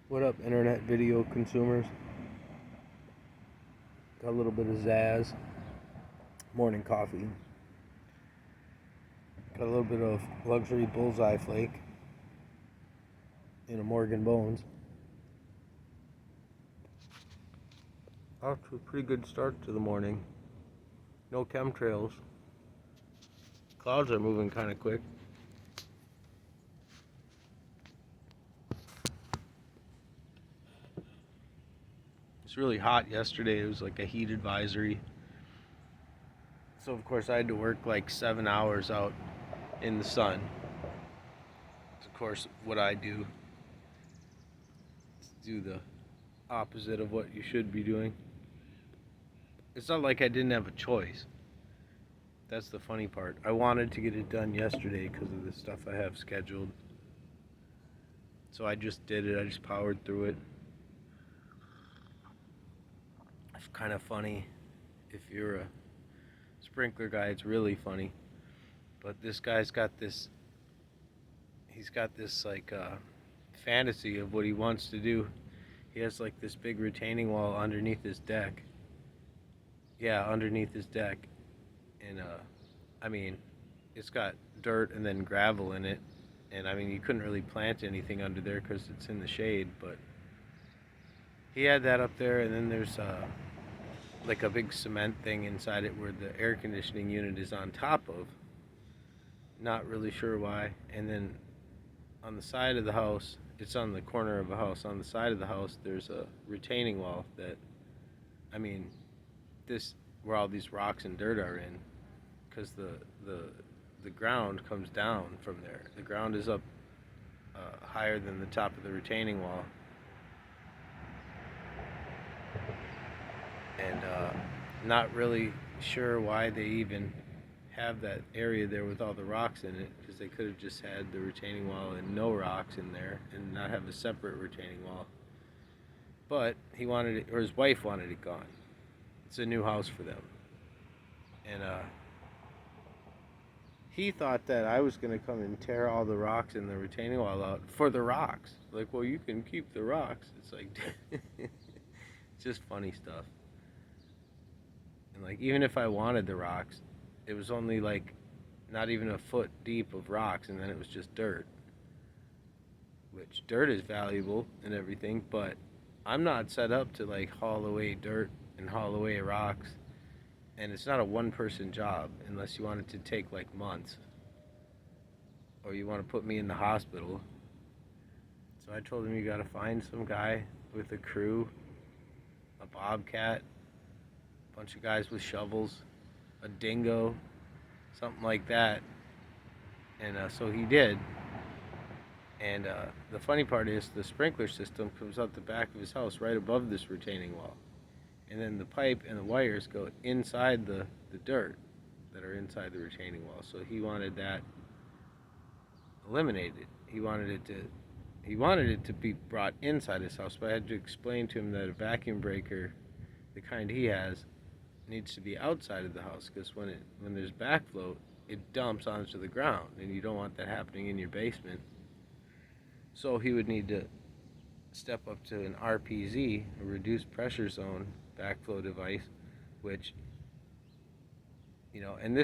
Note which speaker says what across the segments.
Speaker 1: What up, internet video consumers? Got a little bit of Zaz. Morning coffee. Got a little bit of luxury Bullseye Flake in a Morgan Bones. Off to a pretty good start to the morning. No chemtrails. Clouds are moving kind of quick. It's really hot yesterday. It was like a heat advisory. So of course I had to work like 7 hours out in the sun. It's of course what I do. Do the opposite of what you should be doing. It's not like I didn't have a choice. That's the funny part. I wanted to get it done yesterday because of the stuff I have scheduled. So I just did it. I just powered through it. It's kind of funny. If you're a sprinkler guy, it's really funny. But this guy's got this, he's got this like fantasy of what he wants to do. He has like this big retaining wall underneath his deck. Yeah, underneath his deck. And I mean, it's got dirt and then gravel in it. And I mean, you couldn't really plant anything under there because it's in the shade, but he had that up there. And then there's like a big cement thing inside it where the air conditioning unit is on top of. Not really sure why. And then on the side of the house, it's on the corner of a house. On the side of the house, there's a retaining wall that, I mean, this where all these rocks and dirt are in, because the ground comes down from there. The ground is up higher than the top of the retaining wall, and not really sure why they even have that area there with all the rocks in it, because they could have just had the retaining wall and no rocks in there and not have a separate retaining wall. But he wanted it, or his wife wanted it gone. It's a new house for them. And he thought that I was going to come and tear all the rocks in the retaining wall out for the rocks. Like, well, you can keep the rocks. It's like, it's just funny stuff. And like, even if I wanted the rocks, it was only like not even a foot deep of rocks, and then it was just dirt. Which dirt is valuable and everything, but I'm not set up to like haul away dirt and haul away rocks. And it's not a one-person job unless you want it to take like months, or you want to put me in the hospital. So I told him, you got to find some guy with a crew, a bobcat, a bunch of guys with shovels, a dingo, something like that. And so he did. And the funny part is the sprinkler system comes out the back of his house right above this retaining wall. And then the pipe and the wires go inside the dirt that are inside the retaining wall. So he wanted that eliminated. He wanted it to be brought inside his house, but I had to explain to him that a vacuum breaker, the kind he has, needs to be outside of the house, because when there's backflow, it dumps onto the ground, and you don't want that happening in your basement. So he would need to step up to an RPZ, a reduced pressure zone backflow device, which, you know, and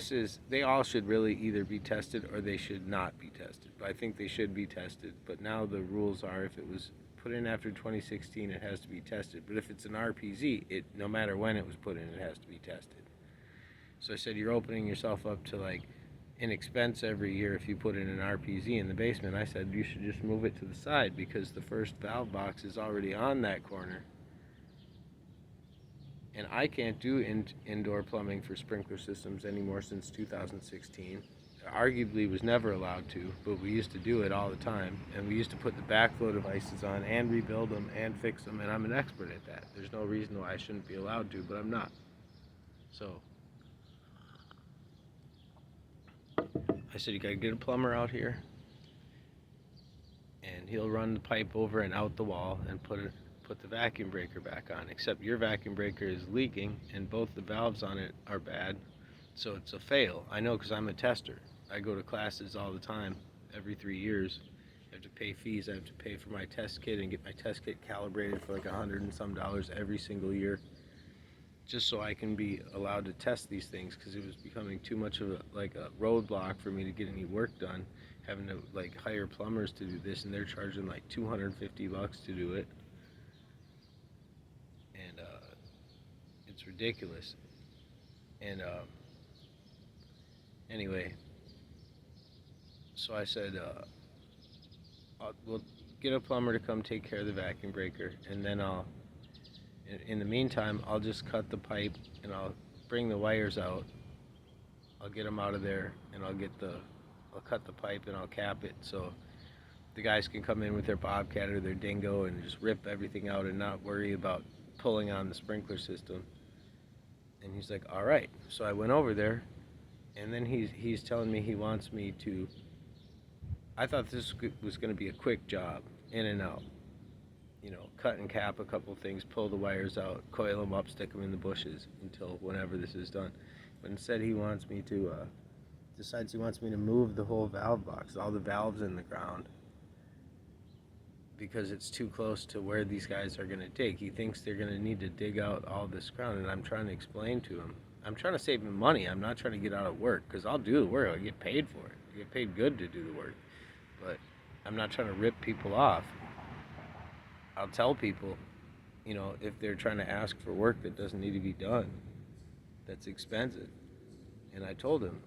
Speaker 1: they all should really either be tested or they should not be tested. But I think they should be tested. But now the rules are, if it was put in after 2016, it has to be tested. But if it's an RPZ, no matter when it was put in, it has to be tested. So I said, you're opening yourself up to like an expense every year if you put in an RPZ in the basement. I said, you should just move it to the side, because the first valve box is already on that corner. And I can't do indoor plumbing for sprinkler systems anymore since 2016. Arguably was never allowed to, but we used to do it all the time. And we used to put the backflow devices on and rebuild them and fix them, and I'm an expert at that. There's no reason why I shouldn't be allowed to, but I'm not. So I said, you gotta get a plumber out here, and he'll run the pipe over and out the wall and put the vacuum breaker back on, except your vacuum breaker is leaking and both the valves on it are bad, so it's a fail. I know, because I'm a tester. I go to classes all the time, every 3 years, I have to pay fees. I have to pay for my test kit and get my test kit calibrated for like $100 and some every single year, just so I can be allowed to test these things, because it was becoming too much of a roadblock for me to get any work done, having to like hire plumbers to do this, and they're charging like $250 to do it, and it's ridiculous. And anyway, so I said, we'll get a plumber to come take care of the vacuum breaker, and then in the meantime, I'll just cut the pipe and I'll bring the wires out. I'll get them out of there, and I'll cut the pipe and I'll cap it so the guys can come in with their Bobcat or their Dingo and just rip everything out and not worry about pulling on the sprinkler system. And he's like, all right. So I went over there, and then he's telling me he wants me to, I thought this was going to be a quick job, in and out. You know, cut and cap a couple things, pull the wires out, coil them up, stick them in the bushes until whenever this is done. But instead he wants me to, decides he wants me to move the whole valve box, all the valves in the ground, because it's too close to where these guys are going to dig. He thinks they're going to need to dig out all this ground, and I'm trying to explain to him. I'm trying to save him money. I'm not trying to get out of work, because I'll do the work. I get paid for it. I get paid good to do the work. But I'm not trying to rip people off. I'll tell people, you know, if they're trying to ask for work that doesn't need to be done, that's expensive. And I told him,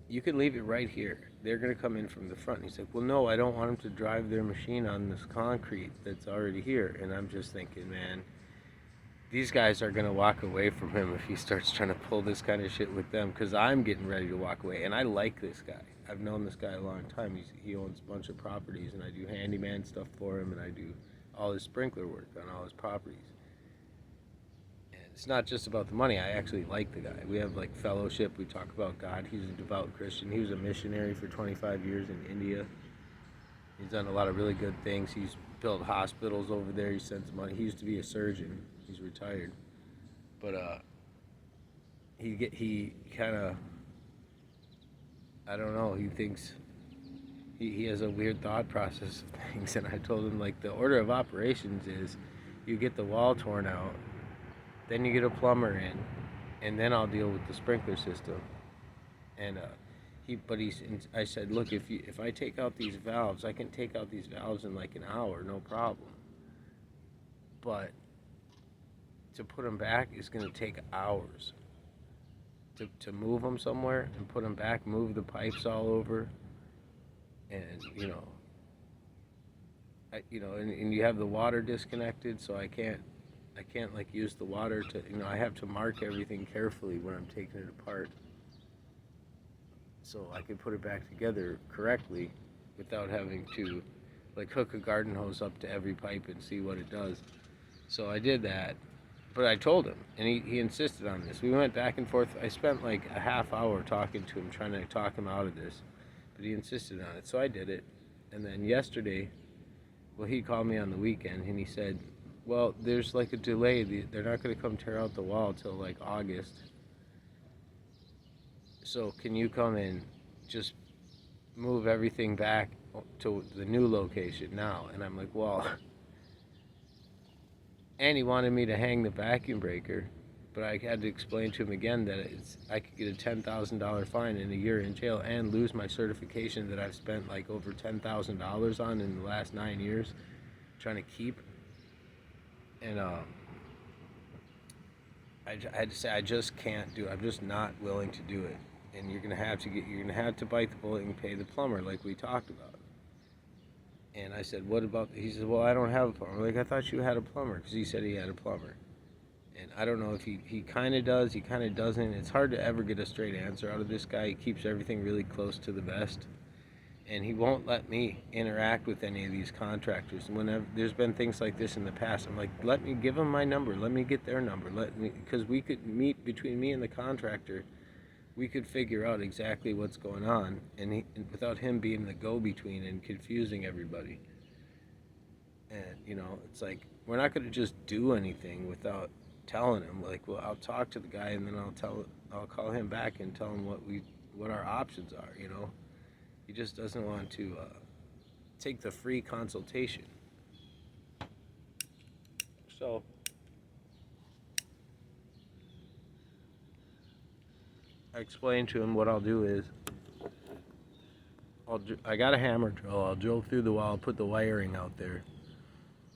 Speaker 1: you can leave it right here. They're going to come in from the front. And he's like, well, no, I don't want them to drive their machine on this concrete that's already here. And I'm just thinking, man, these guys are going to walk away from him if he starts trying to pull this kind of shit with them, because I'm getting ready to walk away. And I like this guy. I've known this guy a long time. He owns a bunch of properties, and I do handyman stuff for him, and I do all his sprinkler work on all his properties. And it's not just about the money. I actually like the guy. We have like fellowship. We talk about God. He's a devout Christian. He was a missionary for 25 years in India. He's done a lot of really good things. He's built hospitals over there. He sends money. He used to be a surgeon. He's retired. But he kind of, I don't know, he thinks he has a weird thought process of things. And I told him, like, the order of operations is you get the wall torn out, then you get a plumber in, and then I'll deal with the sprinkler system. And I said, look, if I take out these valves, I can take out these valves in like an hour, no problem. But to put them back is going to take hours. To move them somewhere and put them back, move the pipes all over, and and you have the water disconnected, so I can't like use the water to, I have to mark everything carefully when I'm taking it apart, so I can put it back together correctly without having to like hook a garden hose up to every pipe and see what it does. So I did that. But I told him, and he insisted on this. We went back and forth. I spent like a half hour talking to him, trying to talk him out of this. But he insisted on it, so I did it. And then yesterday, well, he called me on the weekend, and he said, well, there's like a delay. They're not going to come tear out the wall till like August. So can you come and just move everything back to the new location now? And I'm like, well... And he wanted me to hang the vacuum breaker, but I had to explain to him again that I could get a $10,000 fine and a year in jail and lose my certification that I've spent like over $10,000 on in the last 9 years trying to keep. And I had to say, I just can't do it. I'm just not willing to do it. And you're gonna have to bite the bullet and pay the plumber like we talked about. And I said, what about, he said, well, I don't have a plumber. I'm like, I thought you had a plumber, because he said he had a plumber. And I don't know if he kind of does, he kind of doesn't. It's hard to ever get a straight answer out of this guy. He keeps everything really close to the vest. And he won't let me interact with any of these contractors. Whenever there's been things like this in the past, I'm like, let me give him my number. Let me get their number. Because we could meet between me and the contractor. We could figure out exactly what's going on, and without him being the go-between and confusing everybody. And it's like, we're not going to just do anything without telling him. Like, well, I'll talk to the guy, and then I'll call him back and tell him what our options are. He just doesn't want to take the free consultation. So I explained to him what I'll do is I got a hammer drill. I'll drill through the wall, put the wiring out there.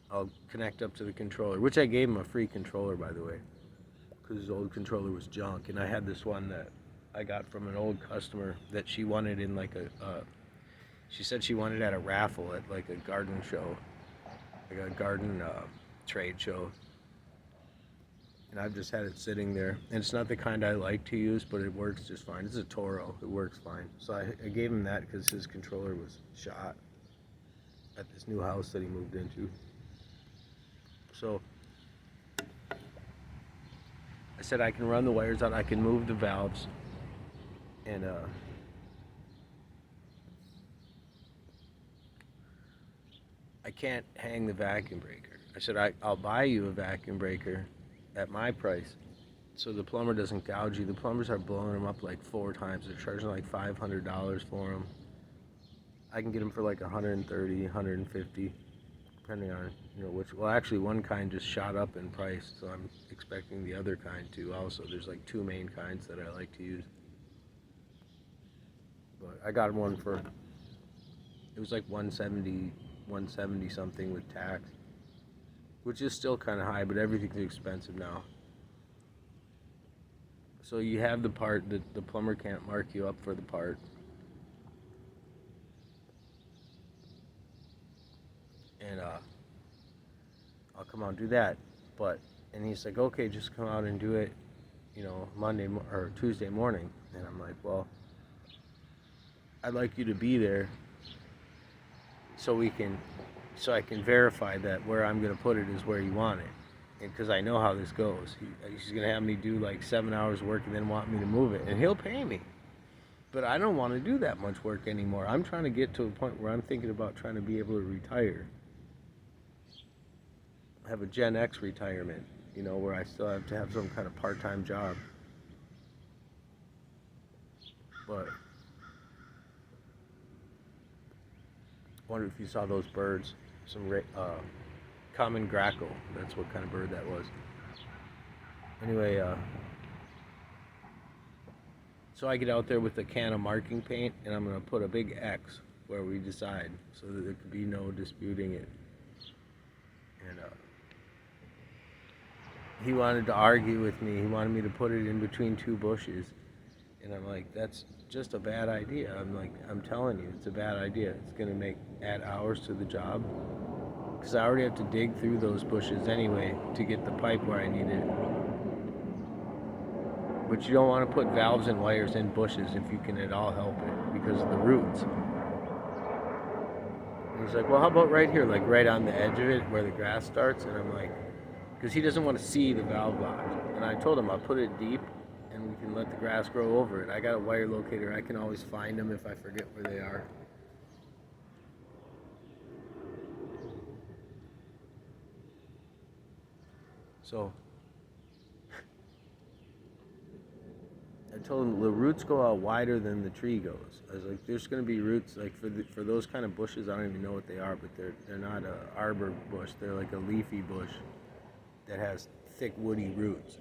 Speaker 1: I'll connect up to the controller, which I gave him a free controller, by the way, because his old controller was junk. And I had this one that I got from an old customer that she wanted in like she said she wanted at a raffle at like a garden show, like a garden trade show. And I've just had it sitting there. And it's not the kind I like to use, but it works just fine. It's a Toro. It works fine. So I gave him that because his controller was shot at this new house that he moved into. So I said I can run the wires out. I can move the valves. And I can't hang the vacuum breaker. I said I'll buy you a vacuum breaker at my price, so the plumber doesn't gouge you. The plumbers are blowing them up like 4 times. They're charging like $500 for them. I can get them for like 130, 150, depending on which. Well, actually, one kind just shot up in price, so I'm expecting the other kind to also. There's like 2 main kinds that I like to use, but I got one for. It was like 170 something with tax, which is still kind of high, but everything's expensive now. So you have the part that the plumber can't mark you up for the part. And I'll come out and do that. And he's like, okay, just come out and do it, Monday or Tuesday morning. And I'm like, well, I'd like you to be there so I can verify that where I'm going to put it is where you want it. And because I know how this goes. He's going to have me do like 7 hours work and then want me to move it. And he'll pay me. But I don't want to do that much work anymore. I'm trying to get to a point where I'm thinking about trying to be able to retire. Have a Gen X retirement, where I still have to have some kind of part-time job. But I wonder if you saw those birds, some common grackle. That's what kind of bird that was. Anyway, so I get out there with a can of marking paint, and I'm going to put a big X where we decide, so that there could be no disputing it. And he wanted to argue with me. He wanted me to put it in between 2 bushes. And I'm like, that's just a bad idea. I'm telling you, it's a bad idea. It's going to add hours to the job. Because I already have to dig through those bushes anyway to get the pipe where I need it. But you don't want to put valves and wires in bushes if you can at all help it, because of the roots. And he's like, well, how about right here, like right on the edge of it where the grass starts? And I'm like, because he doesn't want to see the valve box. And I told him I'll put it deep and we can let the grass grow over it. I got a wire locator. I can always find them if I forget where they are. So I told him the roots go out wider than the tree goes. I was like, there's going to be roots like for those kind of bushes. I don't even know what they are, but they're not a arbor bush. They're like a leafy bush that has thick woody roots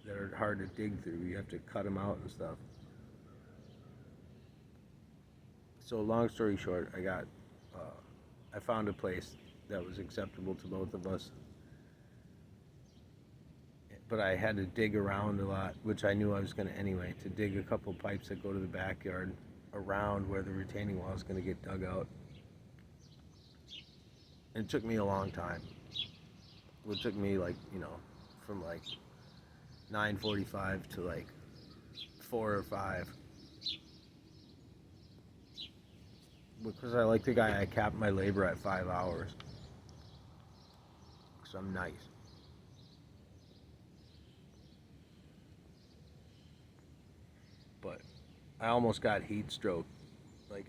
Speaker 1: that are hard to dig through. You have to cut them out and stuff. So long story short, I found a place that was acceptable to both of us. But I had to dig around a lot, which I knew I was going to anyway, to dig a couple pipes that go to the backyard around where the retaining wall is going to get dug out. And it took me a long time. It took me from 9:45 to 4 or 5. Because I like the guy, I capped my labor at 5 hours. Because I'm nice. But I almost got heat stroke.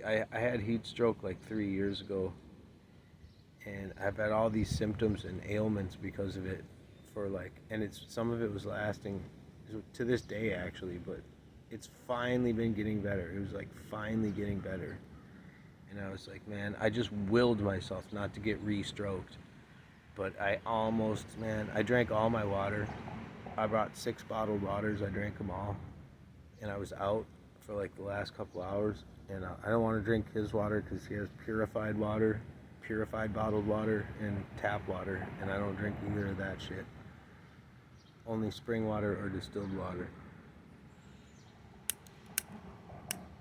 Speaker 1: I had heat stroke 3 years ago. And I've had all these symptoms and ailments because of it and some of it was lasting to this day actually, but it's finally been getting better. It was finally getting better. And I was like, man, I just willed myself not to get re-stroked. But I almost, man, I drank all my water. I brought 6 bottled waters. I drank them all. And I was out for like the last couple hours. And I don't want to drink his water because he has purified water, purified bottled water, and tap water. And I don't drink either of that shit. Only spring water or distilled water.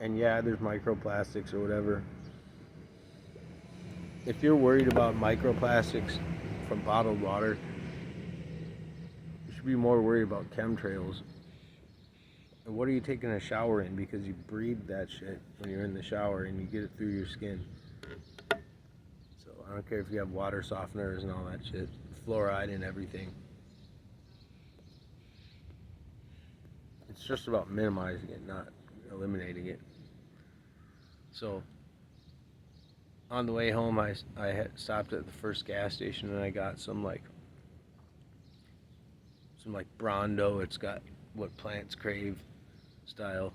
Speaker 1: And yeah, there's microplastics or whatever. If you're worried about microplastics from bottled water, you should be more worried about chemtrails. And what are you taking a shower in? Because you breathe that shit when you're in the shower and you get it through your skin. So I don't care if you have water softeners and all that shit, fluoride and everything. It's just about minimizing it, not eliminating it. So on the way home, I had stopped at the first gas station and I got some like Brondo. It's got what plants crave style.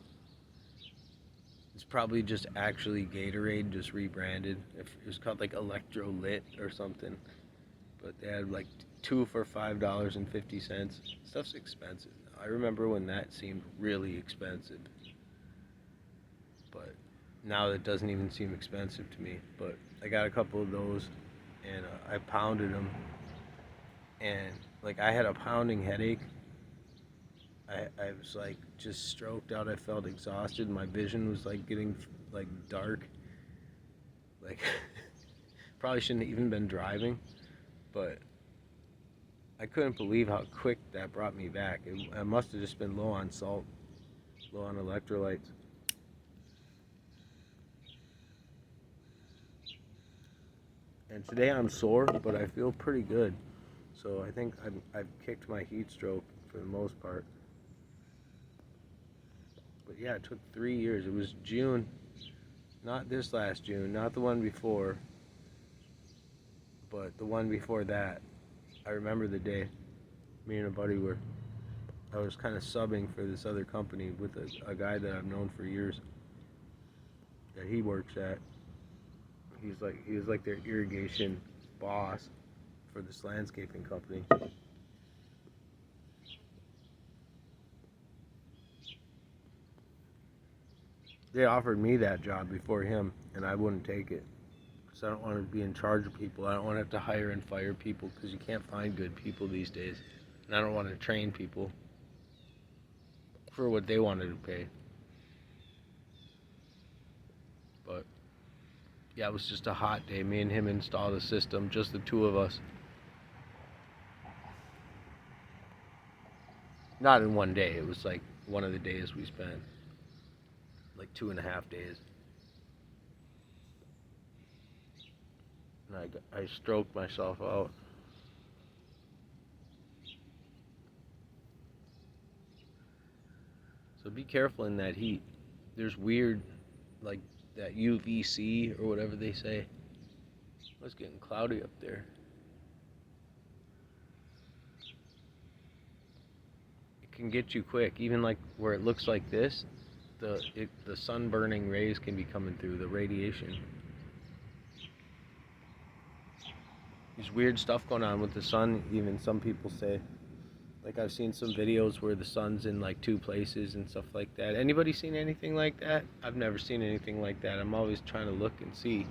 Speaker 1: It's probably just actually Gatorade, just rebranded. It was called like Electrolit or something. But they had like 2 for $5.50. Stuff's expensive. I remember when that seemed really expensive. But now it doesn't even seem expensive to me. But I got a couple of those and I pounded them. And like I had a pounding headache. I was like just stroked out. I felt exhausted. My vision was like getting like dark. Like probably shouldn't have even been driving, but I couldn't believe how quick that brought me back. I must have just been low on salt, low on electrolytes. And today I'm sore, but I feel pretty good. So I think I've kicked my heat stroke for the most part. But yeah, it took 3 years. It was June, not this last June, not the one before, but the one before that. I remember the day me and a buddy I was kind of subbing for this other company with a guy that I've known for years that he works at. He was like their irrigation boss for this landscaping company. They offered me that job before him, and I wouldn't take it. Because I don't want to be in charge of people. I don't want to have to hire and fire people because you can't find good people these days. And I don't want to train people for what they wanted to pay. But yeah, it was just a hot day. Me and him installed a system, just the two of us. Not in one day. It was like one of the days we spent. Like 2.5 days. And I stroked myself out. So be careful in that heat. There's weird, like that UVC or whatever they say. It's getting cloudy up there. It can get you quick. Even like where it looks like this, the sun burning rays can be coming through, the radiation. There's weird stuff going on with the sun, even some people say. Like I've seen some videos where the sun's in like 2 places and stuff like that. Anybody seen anything like that? I've never seen anything like that. I'm always trying to look and see.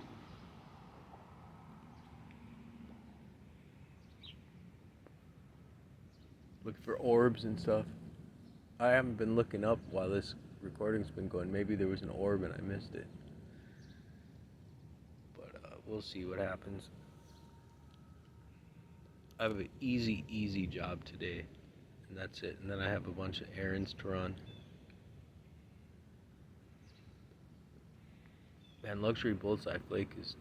Speaker 1: Looking for orbs and stuff. I haven't been looking up while this recording's been going. Maybe there was an orb and I missed it. But we'll see what happens. I have an easy job today. And that's it. And then I have a bunch of errands to run. Man, Luxury Bullseye Flake is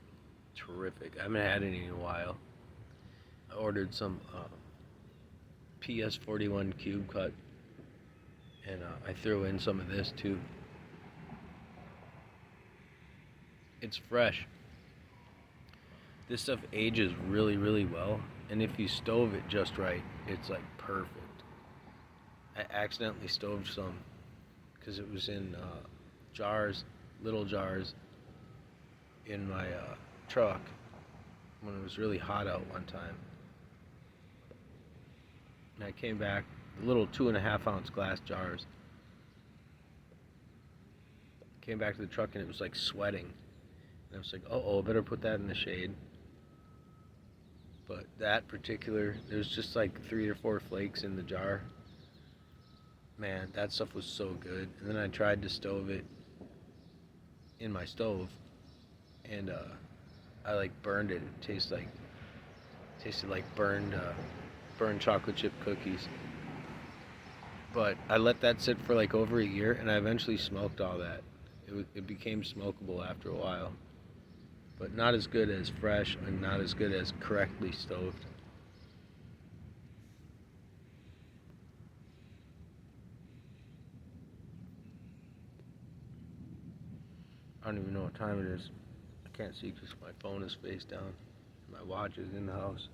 Speaker 1: terrific. I haven't had any in a while. I ordered some PS41 Cube Cut. And I threw in some of this too. It's fresh. This stuff ages really well. And if you stove it just right, it's like perfect. I accidentally stoved some because it was in jars, little jars. in my truck when it was really hot out one time. And I came back, little 2.5 ounce glass jars. Came back to the truck and it was like sweating. And I was like, oh, I better put that in the shade. But that particular, there was just like 3 or 4 flakes in the jar. Man, that stuff was so good. And then I tried to stove it in my stove, and I like burned it. It tasted like burned chocolate chip cookies. But I let that sit for like over a year, and I eventually smoked all that. It became smokable after a while, but not as good as fresh and not as good as correctly stoved. I don't even know what time it is. I can't see because my phone is face down. My watch is in the house.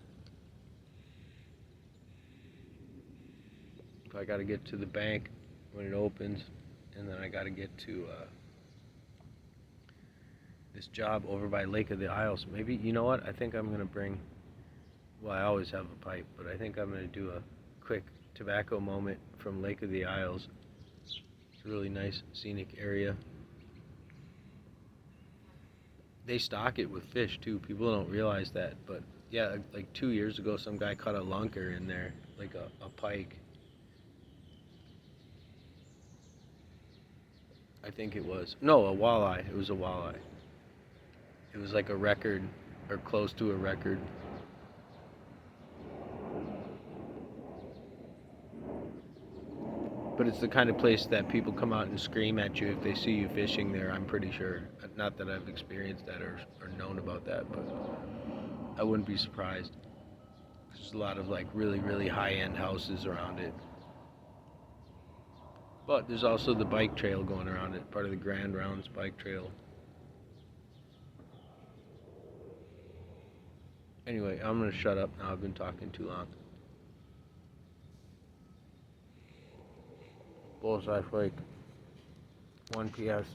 Speaker 1: I got to get to the bank when it opens, and then I got to get to this job over by Lake of the Isles. Maybe, you know what? I think I'm going to bring, well, I always have a pipe, but I think I'm going to do a quick tobacco moment from Lake of the Isles. It's a really nice scenic area. They stock it with fish too. People don't realize that, but yeah, like 2 years ago, some guy caught a lunker in there, like a pike. I think it was. No, a walleye. It was a walleye. It was like a record, or close to a record. But it's the kind of place that people come out and scream at you if they see you fishing there, I'm pretty sure. Not that I've experienced that or known about that, but I wouldn't be surprised. There's a lot of like really, really high-end houses around it. But there's also the bike trail going around it, part of the Grand Rounds bike trail. Anyway, I'm going to shut up now. I've been talking too long. Bullseye Flake. 1 PS.